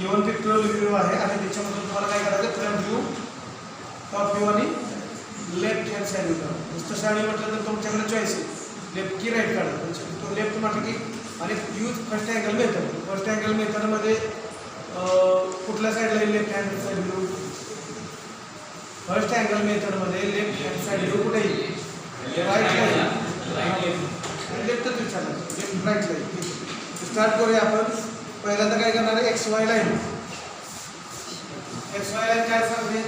Given pictorial view आहे आणि त्याच्यामधून तुम्हाला काय करायचं फ्रंट व्ह्यू, टॉप व्ह्यू आणि लेफ्ट हँड साईड व्ह्यू. नुसतं साईड म्हटलं तर तुमच्याकडे चॉईस आहे लेफ्ट की राईट काढा. तो लेफ्ट म्हटलं की आणि use first angle method. First angle मेथडमध्ये कुठल्या साईडला येईल left hand side view. First angle मेथडमध्ये लेफ्ट हँड साईड व्ह्यू कुठे येईल राईटला येईल. लेफ्टच विचारलं लेफ्ट राईटला येईल. स्टार्ट करूया आपण. पहिल्यांदा काय करणार आहे x Y line. X Y line काय सांगते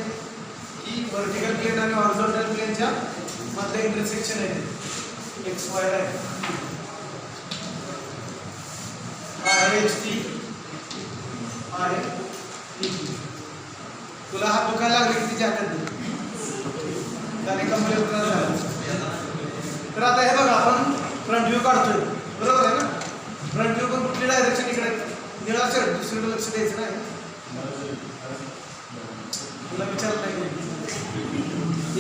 की व्हर्टिकल प्लेन आणि हॉरिझॉन्टल प्लेनच्या मधलं इंटरसेक्शन आहे एक्स वाय लाईन. आहे एच टी आहे. तुला हात दुखायला लागले की तिची हातात दे त्याने कंप्लेंट झालं. तर आता हे बघा आपण फ्रंट व्ह्यू काढतोय बरोबर आहे ना. फ्रंट व्ह्यू पण कुठली डायरेक्शन इकडे निळा असेल दुसरीकडे लक्ष द्यायचं नाही. तुला विचारत नाही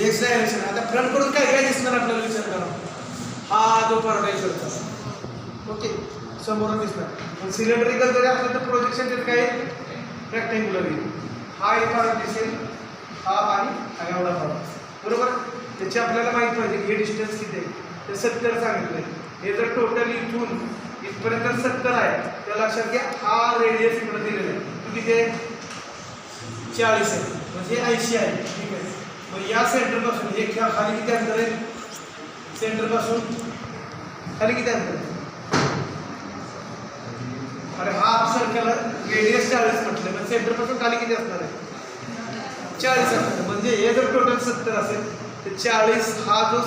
एक डायरेक्शन. आता फ्रंट कडून काय काय दिसणार आपल्याला विचार करा. हा जो पार्ट आहे इकडचा ओके समोरून दिसणार. सिलेंड्रिकल जरी असलं तर प्रोजेक्शन त्यात काय रेक्टँग्युलर येईल. हा एक पार्ट दिसेल हा आणि हा एवढा पार्ट बरोबर. त्याची आपल्याला माहित पाहिजे की हे डिस्टन्स किती आहे. ते 70 सांगितलंय. हे जर टोटल इथून इथपर्यंत 70 आहे त्या लक्षात घ्या. हा रेडियस इकडे दिलेला आहे तो किती आहे 40 आहे म्हणजे 80 आहे. ठीक आहे. मग या सेंटर पासून हे खाली किती अंतर आहे सेंटर पासून खाली किती अंतर आहे. अरे हा सर्कल रेडियस 40 म्हटलं मग सेंटर पासून खाली किती असणार आहे 40 असणार. म्हणजे हे जर टोटल 70 असेल तर 40 हा जो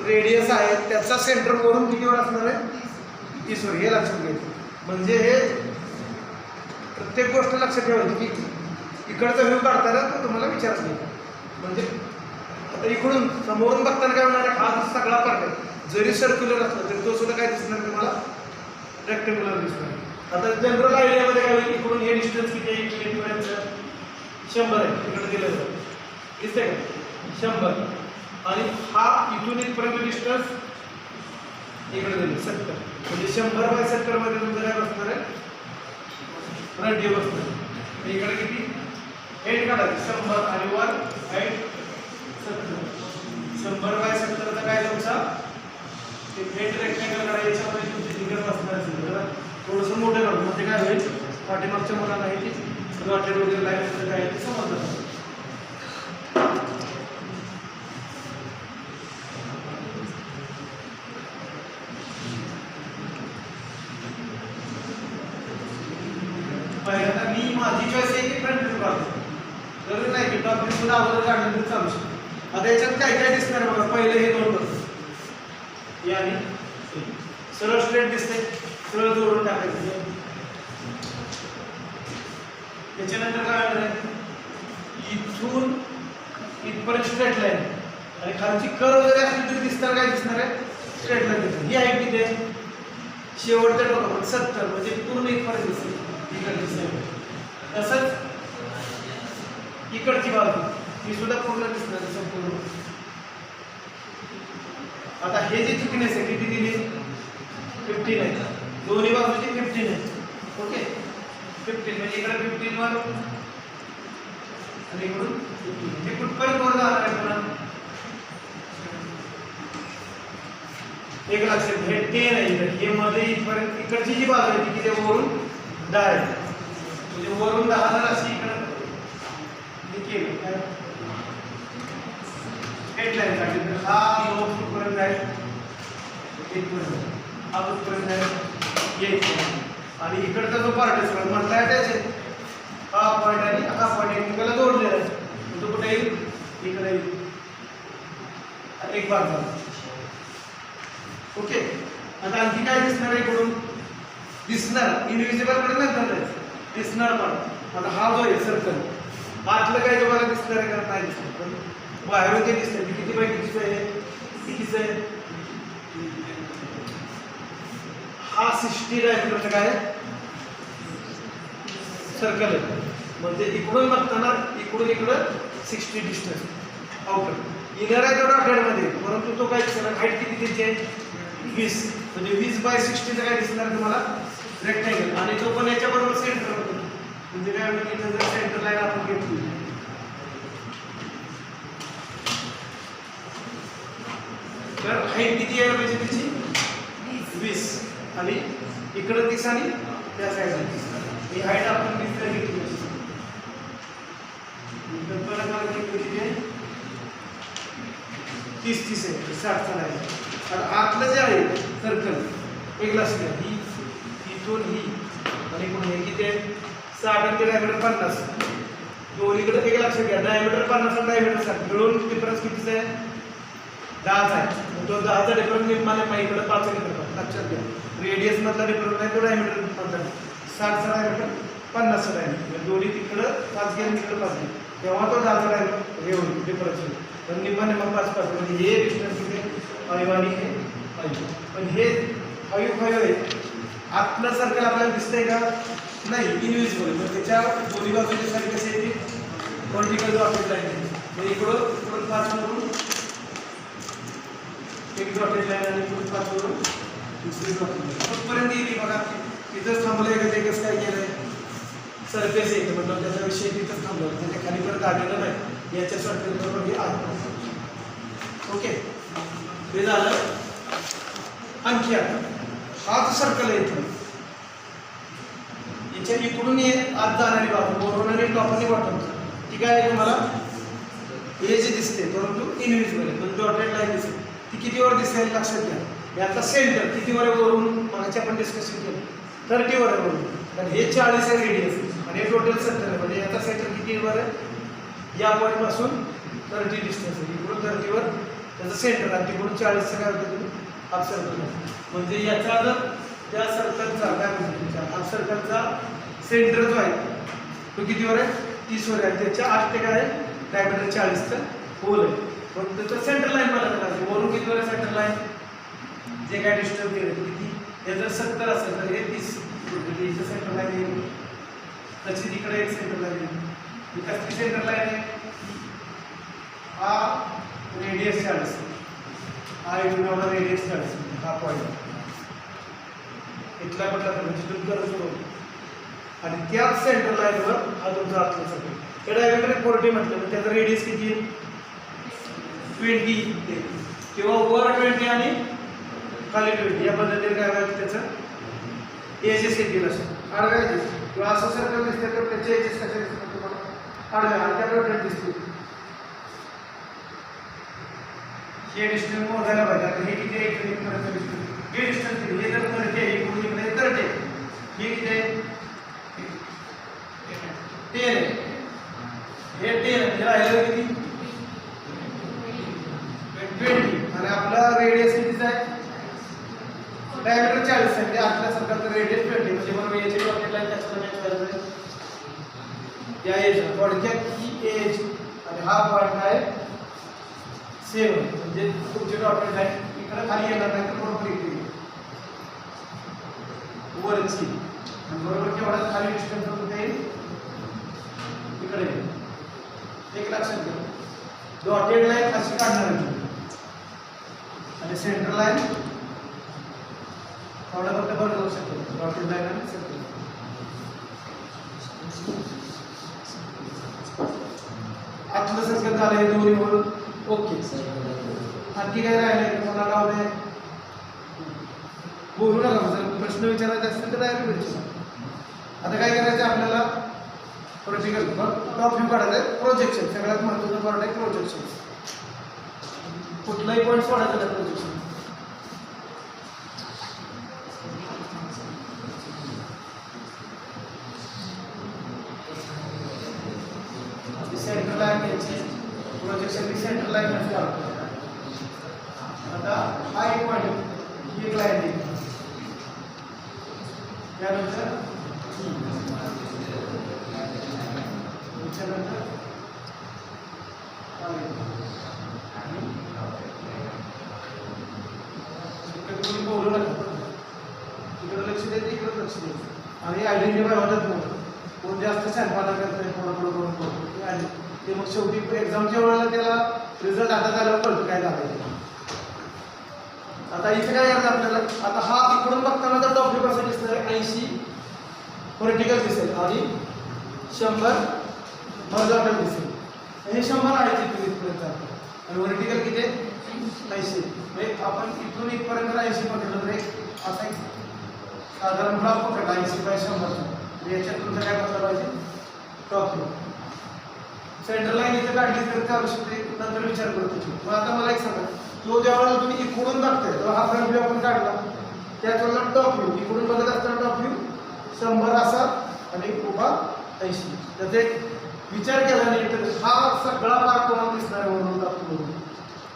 रेडियस आहे त्याचा सेंटर वरून कितीवर असणार आहे 30 वर. हे लक्षात घ्यायचं. म्हणजे हे प्रत्येक गोष्ट लक्षात ठेवायची की इकडचा व्ह्यू काढताना तो तुम्हाला विचारत नाही. म्हणजे आता इकडून समोरून बघताना काय होणार आहे हा जो सगळा पार्ट आहे जरी सर्क्युलर असला तरी तो सुद्धा काय दिसणार तुम्हाला रेक्टँग्युलर दिसणार. आता जनरल आयडियामध्ये काय होईल इकडून हे डिस्टन्स किती आहे इथपर्यंत 100 आहे. इकडे दिलं जातं दिसतंय का 100 आणि हा इथून इथपर्यंत डिस्टन्स इकडे दिलं 70. म्हणजे 100/70 मध्ये तुमचं काय बसणार आहे फ्रंट व्ह्यू बसणार. इकडे किती हेड काढायचं 100 आणि वर हाईट 70. 100/70 चा काय तुमचा ते हेड रेक्टँगल काढायचं याच्यामध्ये तुमची फिगर बसणार असेल जरा थोडंसं मोठं काढून म्हणजे काय होईल पाठीमागच्या मुलांना आहे की डॉटेड वगैरे लाईन काय ते समजलं. पहिल्यांदा मी माझी चॉईस आहे की फ्रंट व्ह्यू काढतो. जरूर नाही की टॉप व्ह्यू सुद्धा अगोदर काढलं तर चालू शकतो. आता याच्यात काय काय दिसणार बघा. पहिले हे दोन बघ आणि सरळ स्ट्रेट दिसते सरळ जोडून टाकायचं. त्याच्यानंतर काय होणार आहे इथून इथपर्यंत स्ट्रेट लाईन आणि खालची कर्व जरी असली तरी दिसणार काय दिसणार आहे स्ट्रेट लाईन दिसणार. ही आहे किती आहे शेवटच्या टोकापर्यंत 70 म्हणजे पूर्ण इथपर्यंत दिसेल इकडची साईड. तसंच इकडची बाजू ही सुद्धा पूर्ण दिसणार संपूर्ण. आता हे जे थिकनेस आहे किती दिली 15 आहे. दोन्ही बाजूची 15 आहे. ओके 15 म्हणजे इकडे 15 वर आणि इकडून हे कुठपर्यंत वर जाणार आहे पुन्हा एक लक्षात हे 10 आहे. हे मध्ये इथपर्यंत इकडची जी बाजू आहे ती किती वरून 10 आहे. म्हणजे वरून 10 जर अशी इकडे हेडलाईन साठी तर हा 9 फूटपर्यंत आहे 1 पर्यंत हा फूटपर्यंत आहे 1 आणि इकडचा जो पार्ट आहे सगळं म्हटलं अटॅच आहे. हा पॉईंट आणि हा पॉईंट एकमेकाला जोडलेला आहे. तो कुठे येईल इकडे येईल एक भाग झाला. ओके. आता आणखी काय दिसणार आहे इकडून दिसणार इनविजिबल कडे नंतर दिसणार पण. आता हा जो आहे सर्कल आतलं काय तुम्हाला दिसणार आहे का नाही दिसणार पण बाहेरून ते दिसतं. किती बाय कितीचं आहे कितीचं आहे हा 60 डायमीटरचं काय सर्कल आहे. म्हणजे इकडून बघताना इकडून इकडं 60 डिस्टन्स आउटर इनर आहे तेवढा डॉटेडमध्ये परंतु तो काय दिसणार हाईट किती त्याची आहे 20 म्हणजे 20/60 काय दिसणार तुम्हाला रेक्टँगल आणि तो पण याच्याबरोबर सेंटर होतो. म्हणजे इकडं 30 आणि त्या साईडला 30. ही हाईट आपण 20 ला घेतली. किती आहे 30 आहे 60 ला आहे. आणि आतलं जे आहे सर्कल एक लक्ष द्या, ही इथून ही आणि इकडून हे किती आहे 60 आणि डायमीटर 50. दोन्हीकडे एक लक्षात घ्या, डायमीटर 50 आणि डायमीटर 60 मिळून डिफरन्स कितीचा आहे 10 आहे. तो 10चा डिफरन्स निम्माने माईकडे 5 लक्षात घ्या. रेडियस मधला डिफरन्स आहे तो डायमीटर मधला 60चा डायमीटर 50चा डायमीटर, दोन्ही तिकडं 5 घ्या तिकडं 5 घ्या, तेव्हा तो 10चा डायमीटर हे होईल डिफरन्स होईल. पण निम्माने मग 5 म्हणजे हे डिस्टन्स किती 5 आणि हे 5. पण हे 5 आहे. आतलं सर्कल आपल्याला दिसतंय का नाही, इनविजिबल. मग त्याच्या दोन्ही बाजूची साईड कशी येते व्हर्टिकल डॉटेड लाईन आहे. मग इकडून 5 वरून एक डॉटेड लाईन आणि इकडून 5 वरून दुसरी डॉटेड लाईन कुठपर्यंत येते बघा. तिथंच थांबलं आहे का ते कसं काय केलंय सरफेस येते म्हटलं त्याचा विषय तिथंच थांबलं, त्याच्या खाली परत आलेलं नाही. याच्या सर्फेस बरोबर हे आहे. ओके हे झालं. आणखी आता हा जो सर्कल आहे इथून याच्या इकडून ये आत जाणारी बाजू वरून आणि टॉप आणि बॉटम ती काय आहे तुम्हाला हे जे दिसते परंतु इनविजिबल आहे. पण डॉटेड लाईन दिसते ती कितीवर दिसेल लक्षात घ्या. याचा सेंटर कितीवर आहे वरून मागाची आपण डिस्कशन केलं 30 वर आहे वरून. कारण हे 40 आहे रेडियस आणि हे टोटल 70 आहे. म्हणजे याचा सेंटर कितीवर आहे या पॉईंट पासून 30 डिस्टन्स आहे. इकडून 30 वर त्याचं सेंटर आणि तिकडून 40 काय होतं तुम्ही हाफ सर्कल. म्हणजे याचा जर त्या सर्कलचा काय म्हणतो हाफ सर्कलचा सेंटर जो आहे तो कितीवर आहे 30 वर आहे. त्याच्या 8 ते काय डायमीटर 40चं होल आहे. पण त्याचं सेंटर लाईन मला करायचं वरून कितीवर आहे सेंटर लाईन जे काय डिस्टन्स दिलं किती हे जर 70 असेल तर हे 30 म्हणजे इथं सेंटर लाईन येईल. त्याची तिकडे एक सेंटर लाईन येईल. कसली सेंटर लाईन आहे हा रेडियस 40 हा इथून एवढा रेडियस 40 हा पॉईंट इथला म्हटला तर जिथून करत होतो आणि त्याच सेंटर लाईनवर हा तुमचा आतला सर्कल. हे डायमीटर 40 म्हटलं तर त्याचा रेडियस किती 20 किंवा वर 20 आणि खाली 20 या पद्धतीने काय व्हायचं त्याचं एजेस येतील असं आडव्या एजेस किंवा असं सर्कल दिसते तर त्याचे एजेस कसे दिसतात तुम्हाला आडव्या आणि त्याकडे दिसतील. हे डिस्टन्स मोजायला पाहिजे. आता हे किती आहे हे डिस्टन्स किती हे जर 30 आहे इकडून इकडे 30 आहे हे किती आहे 10 आहे. हे 10 आहे राहिलं किती 20 आणि आपला रेडियस कितीचा आहे डायमीटर 40 आहे. म्हणजे आपल्या सर्कलचं रेडियस 20 म्हणजे बरोबर याची डॉटेड लाईन त्याच्यावर मॅच करायचं या एज थोडक्यात ही एज आणि हा पॉईंट आहे 7 म्हणजे तुमची डॉटेड लाईन इकडे खाली येणार नाही तर बरोबर इकडे वरची आणि बरोबर केवढा खाली डिस्टन्स होतं ते इकडे एक लक्षात घ्या. डॉटेड लाईन अशी काढणार आहे आणि सेंटर लाईन थोडा फक्त बरं जाऊ शकतो डॉटेड लाईन आणि सेंटर आतलं सर्कल झालं हे दोन्ही वरून ओके. आणखी काय राहिलं कोणाला लावलंय बोलू नका. जर प्रश्न विचारायचे असतील तर डायरेक्ट विचारा. आता काय करायचं आपल्याला प्रोजेक्ट टॉप व्ह्यू काढायचं आहे. प्रोजेक्शन सगळ्यात महत्त्वाचं पार्ट आहे प्रोजेक्शन. कुठलाही पॉईंट सोडायचं नाही प्रोजेक्शन. सेंटर लाईन घ्यायची प्रोजेक्शन सेंटर लाईन मध्ये लावतो. आता हा एक पॉईंट ही एक लाईन आहे त्यानंतर तुम्ही बोलू नका इकडे लक्ष द्यायचं इकडे लक्ष द्यायचं आणि आयडेंटिफाय होतात मग कोण जास्त शहाणपणा करतंय कोणाकडं ते मग शेवटी एक्झामच्या वेळेला त्याला रिझल्ट आता झाल्यावर कळतं काय झालं. आता इथे काय करायचं आपल्याला आता हा इकडून बघताना तर टॉप व्ह्यू कसं दिसणार 80 व्हर्टिकल दिसेल आणि 100 हॉरिझॉन्टल दिसेल. हे 100 आहे इथपर्यंत आणि व्हर्टिकल किती 80 म्हणजे आपण इथून इथपर्यंत 80 म्हटलं तर एक असा एक साधारण ब्लॉक पकडला 80/100 याच्यात तुमचं काय बसलं पाहिजे टॉप व्ह्यू. सेंटर लाईन इथे काढली तर त्या आवश्यकते नंतर विचार करतो. मग आता मला एक सांगा, तो ज्यावेळेला तुम्ही इकडून बघताय तेव्हा हा फ्रंट व्ह्यू आपण काढला, त्याच वेळेला टॉप व्ह्यू इकडून बघत असताना टॉप व्ह्यू 100 असा आणि उभा 80. त्याचा एक विचार केला नाही तर हा सगळा भाग तुम्हाला दिसणार आहे वरून दाखवून,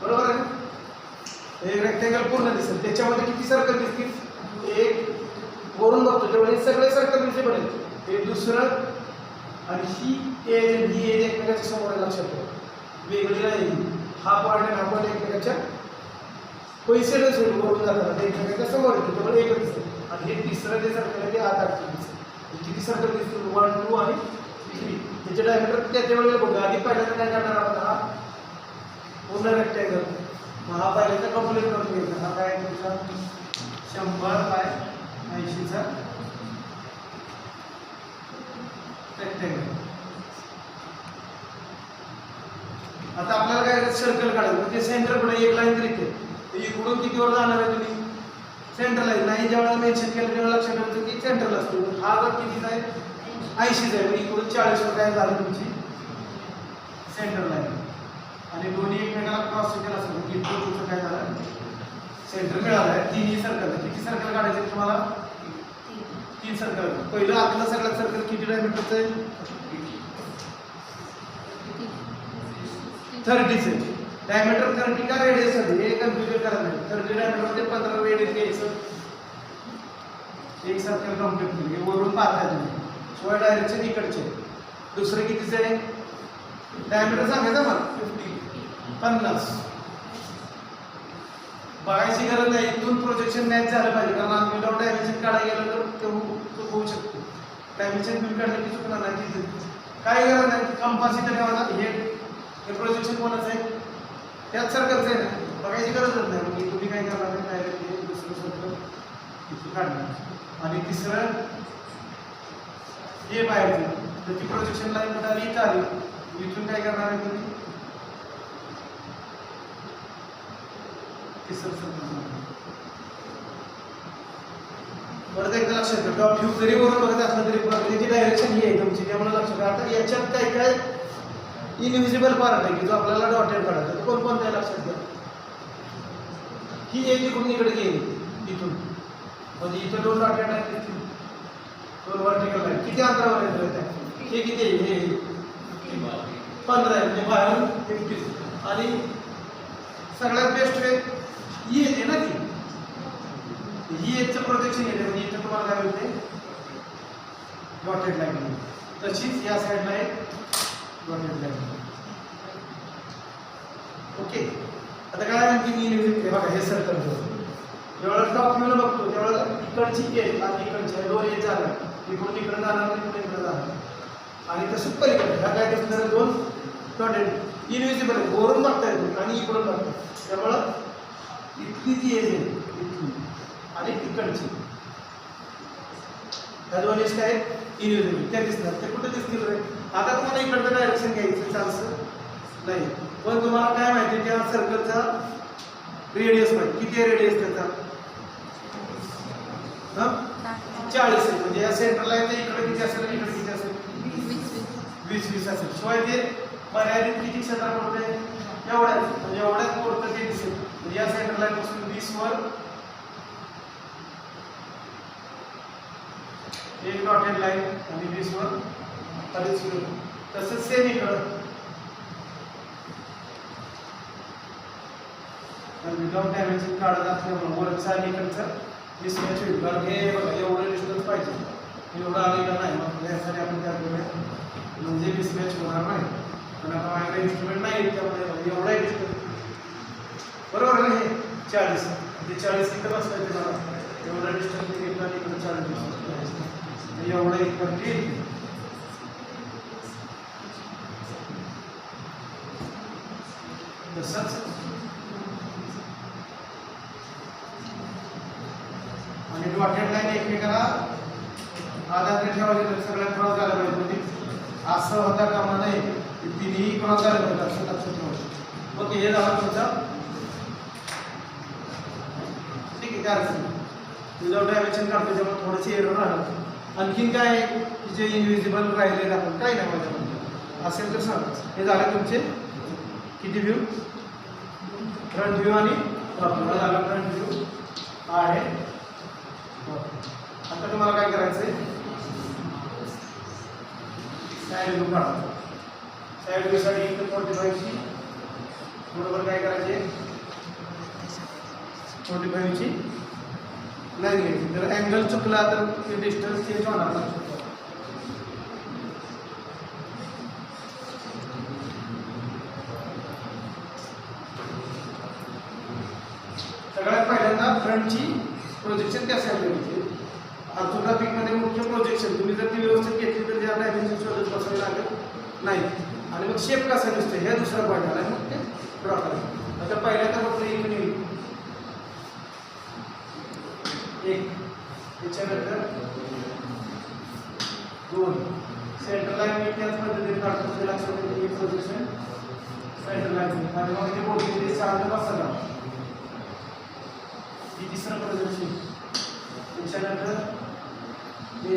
बरोबर आहे. एक रेक्टँगल पूर्ण दिसेल, त्याच्यामध्ये किती सर्कल दिसतील, एक वरून बघतो तेवढे सगळे सर्कल विजिबल आहेत. हे दुसरं आणि ही एज एकमेकाच्या समोर आहे, लक्षात ठेवा वेगळी नाही. हा पॉईंट आणि हा पॉईंट एकमेकाच्या कोइन्सिडन्स होईल, वरून जाताना ते एकमेकाच्या समोर येते, त्यामुळे एकच दिसेल. आणि हे तिसरं जे सर्कल आहे ते आत आत दिसेल. किती सर्कल दिसतील 1 2 आणि 3. त्याचे डायमीटर त्याच्या वेळेला बघू. आधी पहिल्यांदा काय करणार आपण, हा पूर्ण रेक्टँगल, हा पहिल्यांदा कंप्लीट करून घ्यायचा. हा काय तुमचा 100/80 चा रेक्टँगल. आता आपल्याला काय सर्कल काढायचं, म्हणजे सेंटर कडे एक लाईन तरी इथे, इकडून किती वर जाणार आहे तुम्ही सेंटर लाईन नाही ज्यावेळेला मेन्शन केलं तेव्हा लक्षात ठेवायचं की सेंटरला असतो. हा जर कितीचा आहे 80चा आहे, इकडून 40 वर काय झालं तुमची सेंटर लाईन, आणि दोन्ही एकमेकाला क्रॉस केला असेल की इकडून तुमचं काय झालं सेंटर मिळालं आहे. तिन्ही सर्कल, किती सर्कल काढायचे तुम्हाला 3 सर्कल. पहिलं आतलं सगळं सर्कल किती डायमीटरचं आहे 30 आहे. डायमीटर 30 का रेडियस साठी हे कन्फ्युजन करत नाही. 30 डायमीटर मध्ये 15 रेडियस घ्यायचं, एक सर्कल कंप्लीट केली. वरून पाहताय तुम्ही शिवाय डायरेक्शन इकडचे. दुसरं कितीचं आहे डायमीटर सांगायचं मला 50. बघायची गरज नाही, इथून प्रोजेक्शन मॅच झालं पाहिजे, कारण विदाउट डायमेन्शन काढायला गेलं तर ते होऊ शकतो. डायमेन्शन बिल काढलं की चुकणार नाही. तिथे काय गरज नाही, कंपास इथे ठेवायचा. हे प्रोजेक्शन कोणाचं आहे त्याच सर्कलचं आहे ना, बघायची गरजच नाही. म्हणजे तुम्ही काय करणार आहे डायरेक्ट दुसरं सर्कल इथे काढणार. आणि तिसरं हे बाहेरचं, तर ती प्रोजेक्शन लाईन कुठे आली इथं आली, इथून काय करणार आहे तुम्ही परत एकदा लक्षात ठेवा. टॉप व्ह्यू जरी वरून बघत असलं तरी त्याची डायरेक्शन ही आहे तुमची, त्यामुळे लक्षात ठेवा. आता याच्यात काय काय इनव्हिजिबल पार्ट आहे की जो आपल्याला डॉटेड काढायचा, तो कोणकोणत्या लक्षात घ्या. ही एक इकडून इकडे गेली इथून, म्हणजे इथं 2 डॉटेड आहेत, 2 व्हर्टिकल आहेत. किती अंतरावर येत हे किती आहे, हे 15 आहे, म्हणजे बाहेरून 50. आणि सगळ्यात बेस्ट वे ही येते ना, ही एकचं प्रोजेक्शन येते, म्हणजे इथं तुम्हाला काय मिळते डॉटेड लाईन. तशीच या साईडला एक डॉटेड लाईन. ओके, आता काय आणखी बघा हे सर्कल जेव्हा टॉप व्ह्यूला बघतो त्यावेळेला इकडची एज आणि इकडची 2 एज जाणार, इकडून इकडे जाणार, इकडून इकडे जाणार. आणि तसंच पलीकडे ह्या काय दिसणार 2 डॉटेड इनव्हिजिबल आहे, वरून बघता येतो आणि इकडून बघतो. त्यामुळं इथली जी एज आहे इथली आणि इकडची ह्या 2 एज काय इनव्हिजिबल त्या दिसणार. ते कुठे दिसतील रे, आता तुम्हाला इकडचं डायरेक्शन घ्यायचं चान्स नाही, पण तुम्हाला काय माहिती त्या सर्कलचा रेडियस माहिती. किती आहे रेडियस त्याचा 40 आहे. म्हणजे या सेंटरला इकडे किती असेल, इकडे किती असेल 20 असेल. शिवाय ते मर्यादित किती क्षेत्र पडते एवढ्याच, म्हणजे एवढ्याच पुरतं ते दिसेल. म्हणजे या सेंटर लाईन पासून 20 वर एक डॉटेड लाईन आणि 20 वर 40. तसंच सेम इकडं विदाउट डायमेन्शन काढत असल्यामुळे वरचा आणि इकडचा मिसमॅच होईल. कारण हे बघा एवढं डिस्टन्स पाहिजे, एवढं आलेलं नाही, मग यासाठी आपण काय करूया म्हणजे मिसमॅच होणार नाही. पण आता माझ्याकडे इन्स्ट्रुमेंट नाही त्यामुळे एवढा डिस्टन्स बरोबर आहे. हे 40 ते 40 इथं बसवायचे मला, एवढा डिस्टन्स घेतला आणि इकडे 40 एवढं इकडं येईल. तसंच आणि डॉटेड लाईन एकमेकाला आधार ठेवायचे तर सगळ्यात क्रॉस झाला पाहिजे. म्हणजे असं होता कामा नाही, तिन्ही क्रॉस झालं पाहिजे असं लक्षात ठेवायचं. ओके, हे झालं तुमचं ठीक आहे. काय अडचण विदाउट डायमेन्शन काढतो त्यामुळे थोडंसे एरर राहणार. आणखीन काय आहे की जे इनविजिबल राहिले आपण काही नाही माझ्यामध्ये असेल तर सांगा. हे झालं तुमचे किती व्ह्यू, फ्रंट व्ह्यू आणि टॉप व्ह्यू. झाला फ्रंट व्ह्यू आहे. आता तुम्हाला काय करायचं आहे, साईड व्ह्यू काढायचा. साईड व्ह्यूसाठी इथं 45ची बरोबर काय करायचे, 45ची लाईन घ्यायची. जर अँगल चुकला तर ते डिस्टन्स चेंज होणार नाही. सगळ्यात पहिल्यांदा फ्रंटची प्रोजेक्शन त्या साईडला घ्यायची. ऑर्थोग्राफिकमध्ये मुख्य प्रोजेक्शन तुम्ही जर ती व्यवस्थित घेतली तर त्या डायमेन्शन शोधत बसावे लागत नाही. आणि मग शेप कसा दिसतो हे दुसरा पॉईंट आला, मग ते ड्रॉ करायचं. आता पहिल्यांदा फक्त एक येईल, एक त्याच्यानंतर 2 सेंटर लाईन मी त्याच पद्धतीने काढतो. म्हणजे लक्षात येईल एक प्रोजेक्शन सेंटर लाईन आणि मग ते बोलले ते साधन बसला ही तिसरं प्रोजेक्शन. त्याच्यानंतर हे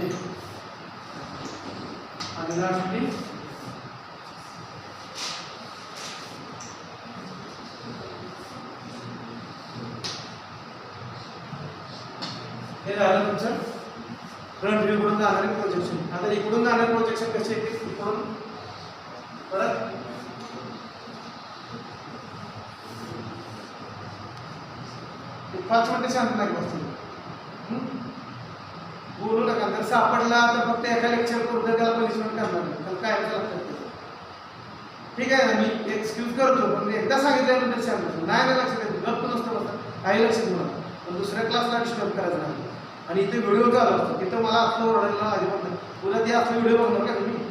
आणि लास्टली हे झालं तुमचं फ्रंट व्ह्यू कडून जाणारे प्रोजेक्शन. आता इकडून जाणारे प्रोजेक्शन कसे येते, इकडून परत 5 मिनिटं शांत नाही बसतील, बोलू नका. जर सापडला तर फक्त एका लेक्चर करून त्याला पनिशमेंट करणार नाही, त्याला काय लक्षात. ठीक आहे ना, मी एक्सक्यूज करतो पण एकदा सांगितल्यानंतर शांत नाही लक्षात येतो, गप्प नसतो बघा काही लक्षात घेऊन. पण दुसऱ्या क्लासला डिस्टर्ब करायचं नाही. आणि इथे व्हिडिओ चालू असतो, तिथं मला आपलं ओरडायला अजिबात नाही. पुन्हा ते आपले व्हिडिओ बघणार का तुम्ही.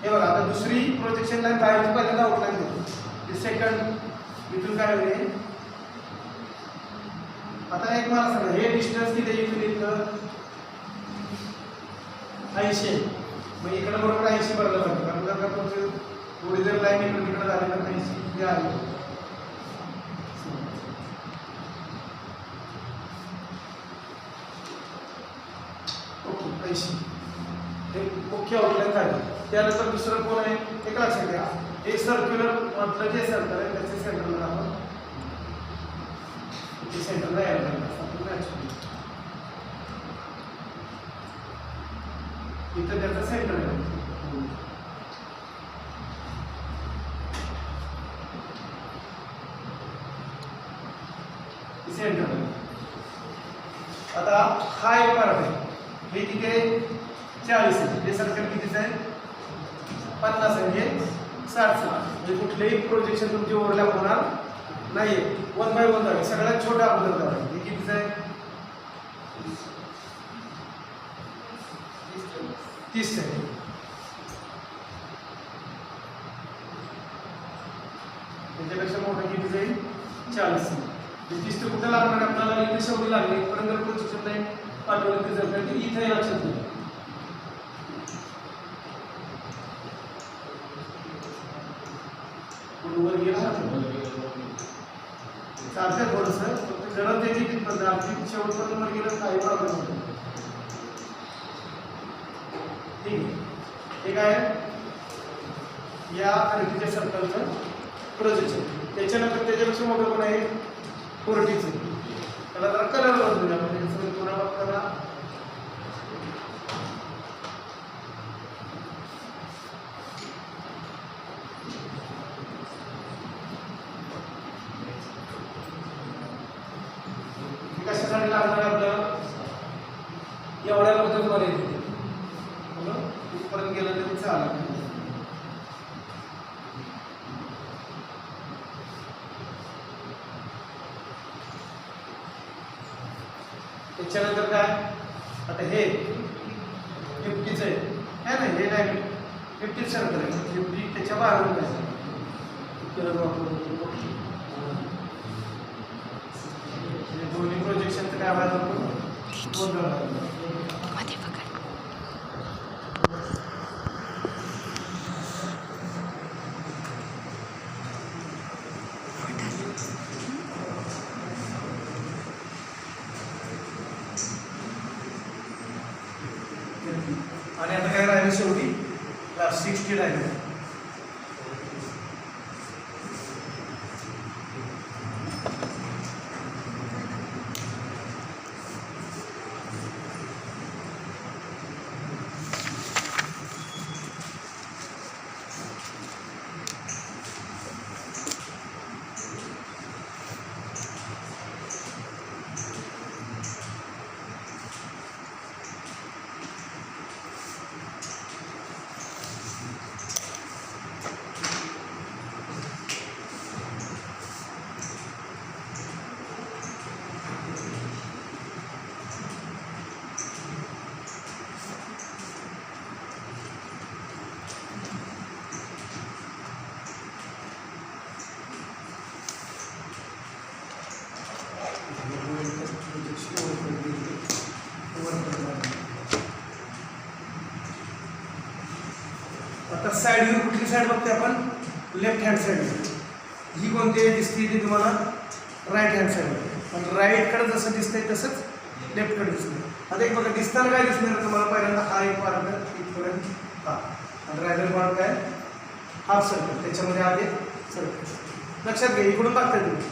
हे बघा आता दुसरी प्रोजेक्शन लाईन बाहेरची पहिल्यांदा आउटलाईन देतो. सेकंड इथून काय होईल. आता एक मला सांगा हे डिस्टन्स किती इथून इथं 80. मग इकडे बरोबर 80 भरलं जातं. कारण जर का तुमची थोडी जर लाईन इकडे तिकडे झाली तर 80 हे आहे. ओके 80 हे मुख्य आउटलाईन झाली. त्यानंतर दुसरं कोण आहे एक लक्षात घ्या. हे सर्क्युलर म्हटलं जे सेंटर आहे त्याचे सेंटरला आपण सेंटरला यायला पाहिजे. इथं त्याचं सेंटर आहे. सेंटर आता हा एक पार्ट आहे. हे तिथे 40 आहे. हे सर्कल कितीचं आहे 50 आहे. हे 60 आहे. म्हणजे कुठलेही प्रोजेक्शन तुमचे ओव्हरलॅप होणार नाहीये. 1 बाय 1 आहे. सगळ्यात छोटा अगोदर आहे. हे कितीचं आहे 30 आहे. त्याच्यापेक्षा मोठं किती जाईल 40. 30 ते कुठं लागणार आपल्याला इथे शेवटी लागले इथपर्यंत प्रोजेक्शन लाईन पाठवलं ते जर का इथे लक्षात घ्या. वर गेला चालतंय थोडंसं फक्त गरज त्याची कितपर्यंत आमची शेवटपर्यंत वर गेलं काही प्रॉब्लेम होतो. ठीक आहे. हे काय या खरेदीच्या सर्कलचं प्रोजेक्शन. त्याच्यानंतर त्याच्यापेक्षा मोठं पण आहे 40चं. त्याला जरा कलर बदलूया आपण पुन्हा बघताना कशासाठी लागणार आपल्याला एवढ्या पद्धत मध्ये इथपर्यंत गेलं तरी चालेल. त्याच्यानंतर काय आता हे 50चं आहे है ना. हे नाही 50 सर्कल आहे. 50 त्याच्या बाहेरून जायचं. दोन्ही प्रोजेक्शनचं काय व्हायचं आपण आणि आता काय राहिलं शेवटी 60 राहिलं. आता साईड व्ह्यू कुठली साईड बघते आपण? Left hand side. ही कोणती आहे दिसते ती तुम्हाला? Right hand side. पण राईटकडे जसं दिसतंय तसंच लेफ्टकडे दिसतं. आता एक बघा दिसताना काय दिसणार तुम्हाला? पहिल्यांदा हा एक पार्ट इथपर्यंत हा, आणि रायडर पार्ट काय? Half circle. त्याच्यामध्ये आधी सर्कल. लक्षात घ्या, इकडून बघताय तुम्ही,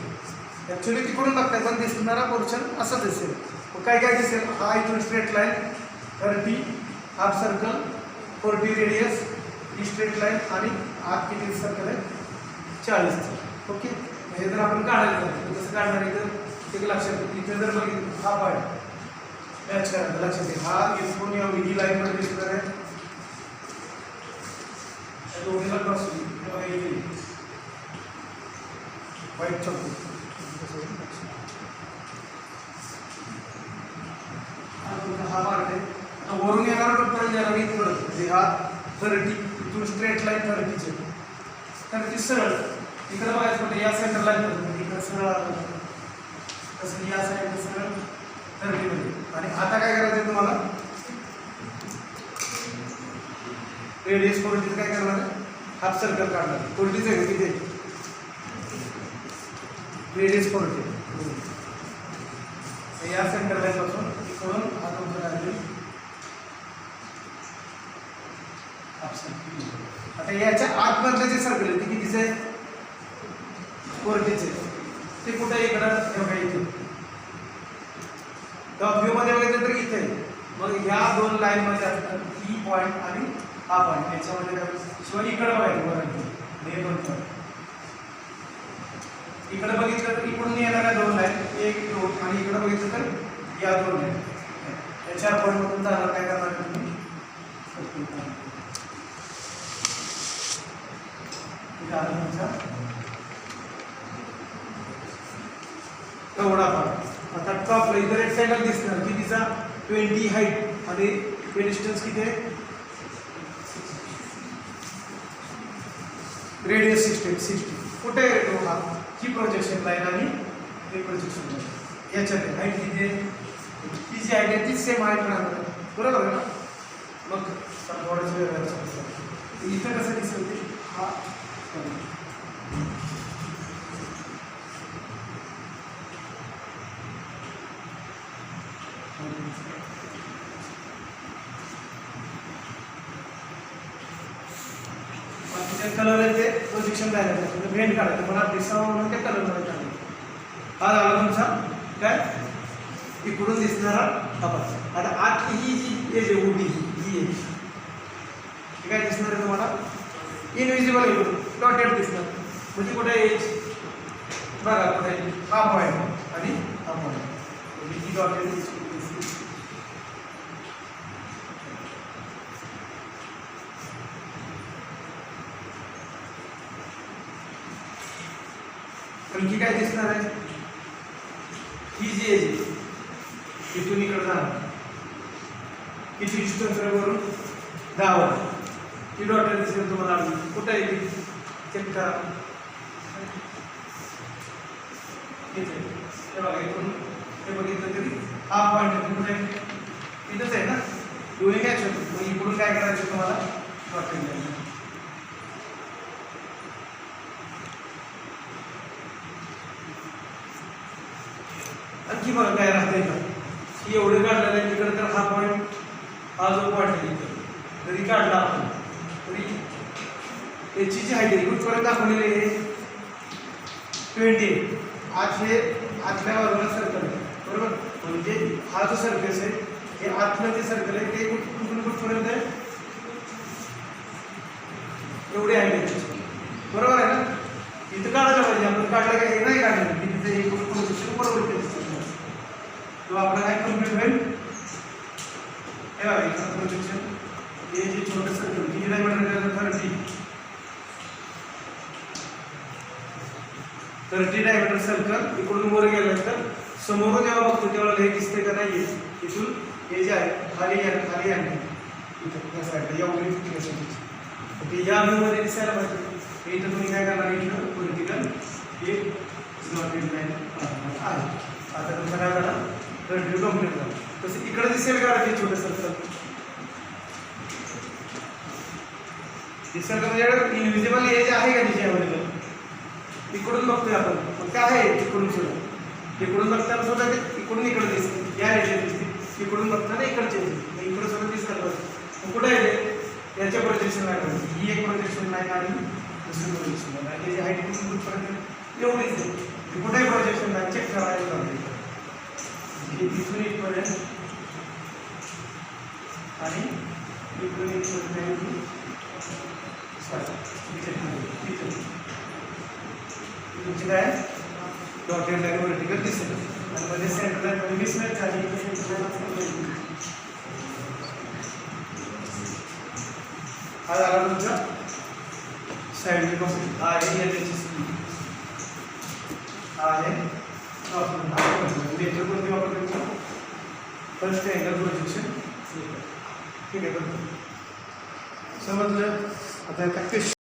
ॲक्च्युली तिकडून बघताय पण दिसणारा पोर्शन असं दिसेल. मग काय काय दिसेल? हा इथून straight line 30, half circle 40 radius, ही स्ट्रेट लाईन, आणि आत किती सर्कल आहे? 40. ओके. हे जर आपण काढायला तर कसं काढणार आहे? तर एक लक्षात घ्या, इथे जर बघितलं हा पार्ट मॅच करायचा. लक्षात घ्या, हा इथून या ही लाईनमध्ये दिसणार आहे, दोन्हीला क्रॉस होईल. व्हाईट चौक हा पार्ट आहे. वरून येणार परत येणार इथं, म्हणजे हा 30, इथून स्ट्रेट लाईन 30चे 30 सरळ. इकडे बघायचं म्हणजे या सेंटर लाईन इकडे सरळ आलं, तसं या साईडला सरळ 30 मध्ये. आणि आता काय करायचं आहे तुम्हाला? रेडियस 40 काय करणार आहे? हाफ सर्कल काढणार. 40 आहे किती? रेडियस 40. या सेंटर लाईन पासून इकडून हा तुमचा काढले. आता याच्या आतमधले जे सर्कल आहे ते कितीचे आहे? 40चे. ते कुठे? इकडं ठेवा इथे. टॉप व्ह्यू मध्ये बघितलं तर इथे. मग ह्या दोन लाईन मध्ये असतात, ही पॉईंट आणि हा पॉईंट. याच्यामध्ये काय? शिवाय इकडे बघायचं बरं, हे दोन पॉईंट इकडे बघितलं तर इकडून येणाऱ्या दोन लाईन, 1, 2, आणि इकडे बघितलं तर या दोन लाईन. या 4 पॉईंट मधून जाणार काय करणार तुम्ही? एवढा पार्ट. आता टॉपला इथं रेड साईडला दिसणार कितीचा? 20 हाईट, आणि हे डिस्टन्स किती आहे? रेडियस 60. कुठे आहे हा? ही प्रोजेक्शन लाईन आणि हे प्रोजेक्शन लाईन. याच्यात हाईट किती आहे? ही जी हाईट आहे ती सेम हाईट राहणार, बरोबर आहे ना? मग थोडंसं वेगळं इथं कसं दिसेल ते? हा कलर आहे ते प्रोजेक्शन डायग्राम भेंट काढायचं. मला दिसावं म्हणून ते कलर मध्ये काढायचं. हा झाला तुमचा काय? इकडून दिसणारा हा पार्ट. आता आतली ही जी एज आहे उभी, ही एज काय दिसणार आहे तुम्हाला? इनविजिबल इकडून डॉटेड दिसणार. म्हणजे कुठे एज बघा, कुठे? हा पॉईंट आणि हा पॉईंट, म्हणजे ही डॉटेड दिसते. आणखी काय दिसणार आहे? ही जी एज इथून इकडे जाणार किती डिस्टन्स वरून? 10 वर. ही डॉटेड दिसेल तुम्हाला. कुठे आहे ती? चेक करा. हे बघा, इथून हे बघितलं तरी हा पॉईंट कुठे आहे? इथंच आहे ना. दोन्ही काय होतं. मग इकडून काय करायचं तुम्हाला? डॉटेड द्यायचं. आणखी बघा काय राहते का? ही एवढे काढलेलं आहे. तिकडे तर हा पॉईंट, हा जो पॉईंट आहे इथं जरी काढला आपण तरी याची जी हाईट आहे कुठपर्यंत दाखवलेली आहे 20. आज हे आतल्या बाजूला सर्कल आहे बरोबर. म्हणजे हा जो सरफेस आहे हे आतलं जे सर्कल आहे ते कुठून कुठपर्यंत आहे एवढे आहे बरोबर आहे ना. इथं काढायला पाहिजे आपण काढलं काय हे नाही काढलं की तिथे हे पोझिशन बरोबर तेव्हा आपलं काय कम्प्लीट होईल. हे बघा प्रोजेक्शन हे जे छोटं सर्कल किती डायमीटर 30 डायमीटर सर्कल इकडून वर गेल्यानंतर समोरून जेव्हा बघतो तेव्हा हे दिसतंय का नाही इथून हे जे आहे खाली आहे इथं या साईडला एवढी ते या व्ह्यूमध्ये दिसायला पाहिजे. इथं तुम्ही काय करणार इथं वर्टिकल हे डॉटेड लाईन आहे. आता तुमचा काय झाला फ्रंट व्ह्यू कम्प्लीट झाला. तसं इकडे दिसेल का ते छोटं सर्कल दिसेल का म्हणजे इनव्हिजिबल एज आहे का तिथे अवेलेबल. इकडून बघतोय आपण पण काय आहे इकडून सुद्धा इकडून बघताना सुद्धा ते इकडून इकडे दिसते या रेषेत दिसते इकडून बघताना इकडचे इकडे सुद्धा दिसतात बघ कुठं आहे ते याच्या प्रोजेक्शन लाईन ही एक प्रोजेक्शन लाईन आणि दुसरी प्रोजेक्शन लाईन आणि त्याची हाईट कुठपर्यंत एवढीच आहे. कुठेही प्रोजेक्शन लाईन चेक करायला लागते इथून इथपर्यंत आणि इकडून इथपर्यंत तुमची काय डॉटेड लाईन वर्टिकल दिसेल आणि मध्ये सेंटर लाईन मध्ये मिसमॅच झाली हा झाला तुमचा साईड व्ह्यू कम्प्लीट. हा आहे या त्याची हा आहे लेटर कोणती वापरतो फर्स्ट अँगल प्रोजेक्शन. ठीक आहे समजलं. आता